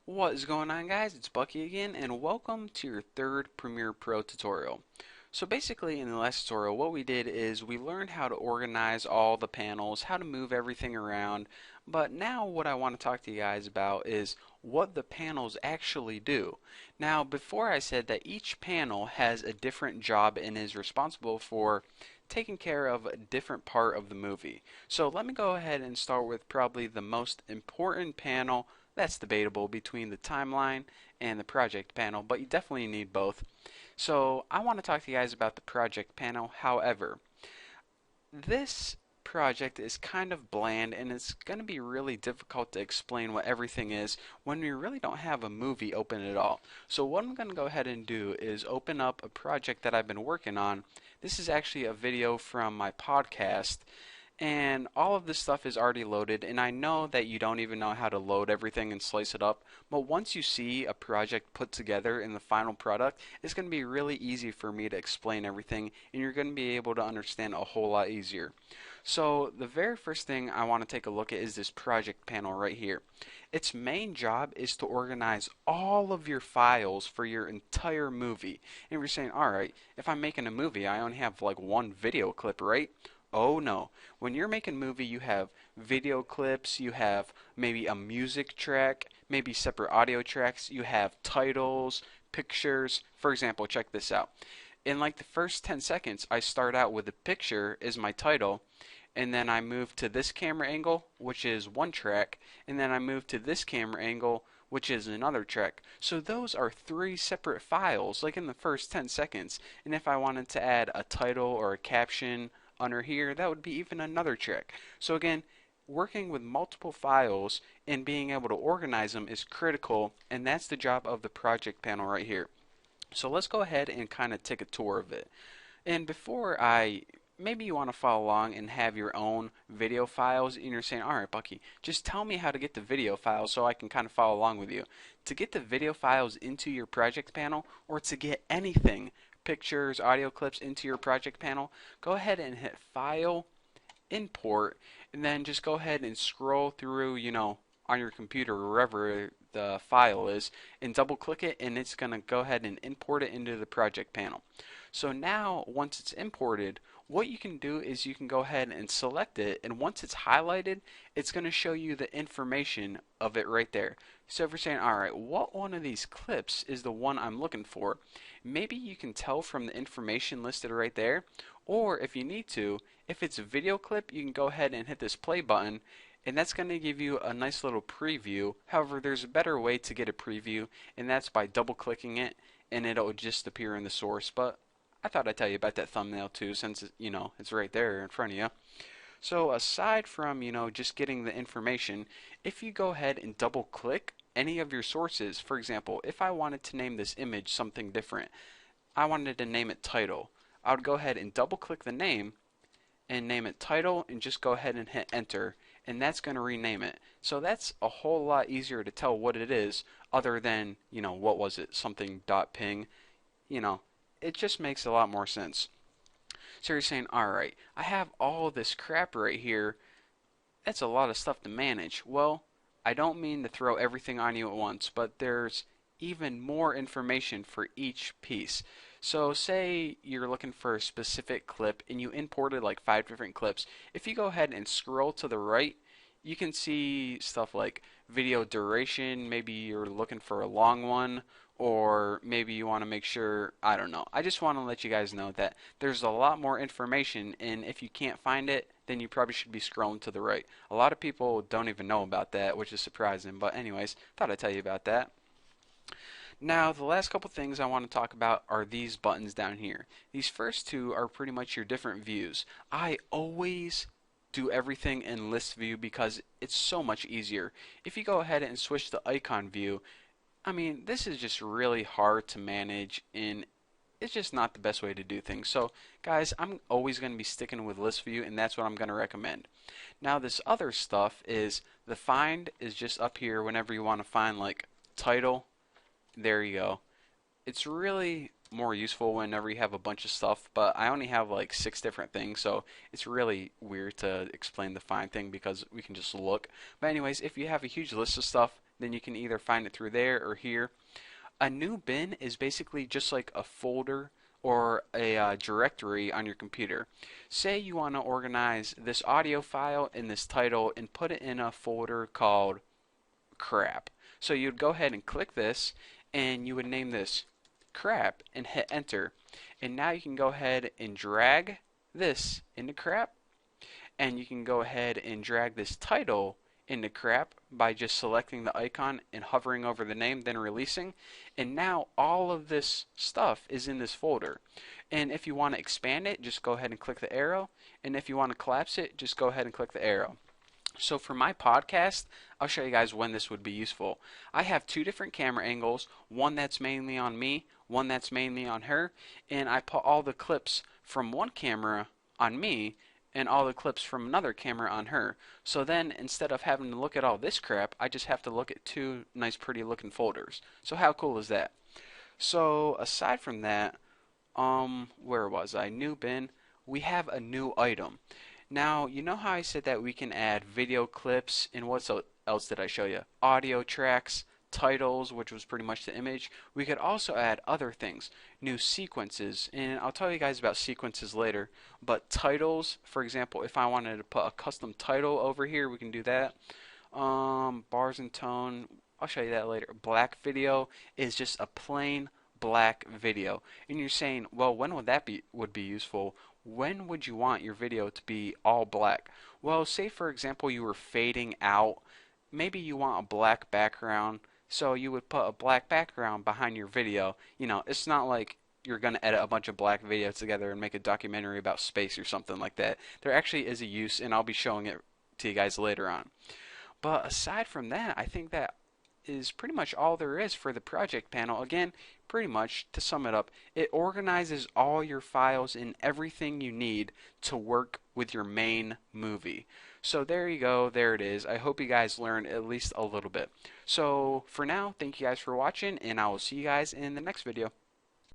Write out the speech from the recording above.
What is going on, guys? It's Bucky again, and welcome to your third Premiere Pro tutorial. So basically, in the last tutorial, what we did is we learned how to organize all the panels, how to move everything around, but now what I want to talk to you guys about is what the panels actually do. Now, before I said that each panel has a different job and is responsible for taking care of a different part of the movie. So let me go ahead and start with probably the most important panel. That's debatable between the timeline and the project panel, but you definitely need both. So I want to talk to you guys about the project panel. However, this project is kind of bland and it's going to be really difficult to explain what everything is when we really don't have a movie open at all. So what I'm going to go ahead and do is open up a project that I've been working on. This is actually a video from my podcast, and all of this stuff is already loaded, and I know that you don't even know how to load everything and slice it up, but once you see a project put together in the final product, it's going to be really easy for me to explain everything, and you're going to be able to understand a whole lot easier. So the very first thing I want to take a look at is this project panel right here. Its main job is to organize all of your files for your entire movie. And you're saying, alright, if I'm making a movie, I only have like one video clip, right? Oh no. When you're making a movie, you have video clips, you have maybe a music track, maybe separate audio tracks, you have titles, pictures. For example, check this out. In like the first 10 seconds, I start out with a picture as my title, and then I move to this camera angle, which is one track, and then I move to this camera angle, which is another track. So those are three separate files, like in the first 10 seconds. And if I wanted to add a title or a caption under here, that would be even another trick. So again, working with multiple files and being able to organize them is critical, and that's the job of the project panel right here. So let's go ahead and kind of take a tour of it. And before maybe you want to follow along and have your own video files, and you're saying, alright Bucky, just tell me how to get the video files so I can kind of follow along with you. To get the video files into your project panel, or to get anything, pictures, audio clips into your project panel, go ahead and hit File, Import, and then just go ahead and scroll through, on your computer, wherever the file is, and double click it, and it's going to go ahead and import it into the project panel. So now, once it's imported, what you can do is you can go ahead and select it, and once it's highlighted, it's going to show you the information of it right there. So if you're saying, alright, what one of these clips is the one I'm looking for, maybe you can tell from the information listed right there, or if you need to, if it's a video clip, you can go ahead and hit this play button, and that's going to give you a nice little preview. However, there's a better way to get a preview, and that's by double clicking it, and it'll just appear in the source. But I thought I'd tell you about that thumbnail too, since it's right there in front of you. So aside from just getting the information, if you go ahead and double click any of your sources, for example, if I wanted to name this image something different, I wanted to name it title, I would go ahead and double click the name and name it title, and just go ahead and hit enter, and that's going to rename it. So that's a whole lot easier to tell what it is, other than what was it, something dot ping. It just makes a lot more sense. So you're saying, alright, I have all this crap right here. That's a lot of stuff to manage. Well, I don't mean to throw everything on you at once, but there's even more information for each piece. So say you're looking for a specific clip and you imported like 5 different clips. If you go ahead and scroll to the right, you can see stuff like video duration. Maybe you're looking for a long one, or maybe you want to make sure, I don't know. I just want to let you guys know that there's a lot more information, and if you can't find it, then you probably should be scrolling to the right. A lot of people don't even know about that, which is surprising, but anyways, thought I'd tell you about that. Now, the last couple things I want to talk about are these buttons down here. These first two are pretty much your different views. I always do everything in list view because it's so much easier. If you go ahead and switch to icon view, I mean, this is just really hard to manage, and it's just not the best way to do things. So, guys, I'm always going to be sticking with list view, and that's what I'm going to recommend. Now, this other stuff is the find is just up here whenever you want to find like title. There you go. It's really more useful whenever you have a bunch of stuff, but I only have like 6 different things, so it's really weird to explain the find thing because we can just look. But anyways, if you have a huge list of stuff, then you can either find it through there or here. A new bin is basically just like a folder or a directory on your computer. Say you want to organize this audio file in this title and put it in a folder called crap. So you'd go ahead and click this and you would name this crap and hit enter. And now you can go ahead and drag this into crap, and you can go ahead and drag this title into crap by just selecting the icon and hovering over the name, then releasing. And now all of this stuff is in this folder. And if you want to expand it, just go ahead and click the arrow. And if you want to collapse it, just go ahead and click the arrow. So for my podcast, I'll show you guys when this would be useful. I have two different camera angles, one that's mainly on me, one that's mainly on her, and I put all the clips from one camera on me and all the clips from another camera on her. So then instead of having to look at all this crap, I just have to look at two nice pretty looking folders. So how cool is that? So aside from that, where was I? New bin. We have a new item. Now, you know how I said that we can add video clips, and what else did I show you? Audio tracks, titles, which was pretty much the image. We could also add other things, new sequences, and I'll tell you guys about sequences later. But titles, for example, if I wanted to put a custom title over here, we can do that. Bars and tone, I'll show you that later. Black video is just a plain black video. And you're saying, well, when would that be useful? When would you want your video to be all black? Well, say for example you were fading out. Maybe you want a black background, so you would put a black background behind your video. You know, it's not like you're going to edit a bunch of black videos together and make a documentary about space or something like that. There actually is a use, and I'll be showing it to you guys later on. But aside from that, I think that is pretty much all there is for the project panel. Again, pretty much to sum it up, it organizes all your files and everything you need to work with your main movie. So there you go, there it is. I hope you guys learned at least a little bit. So for now, thank you guys for watching, and I will see you guys in the next video.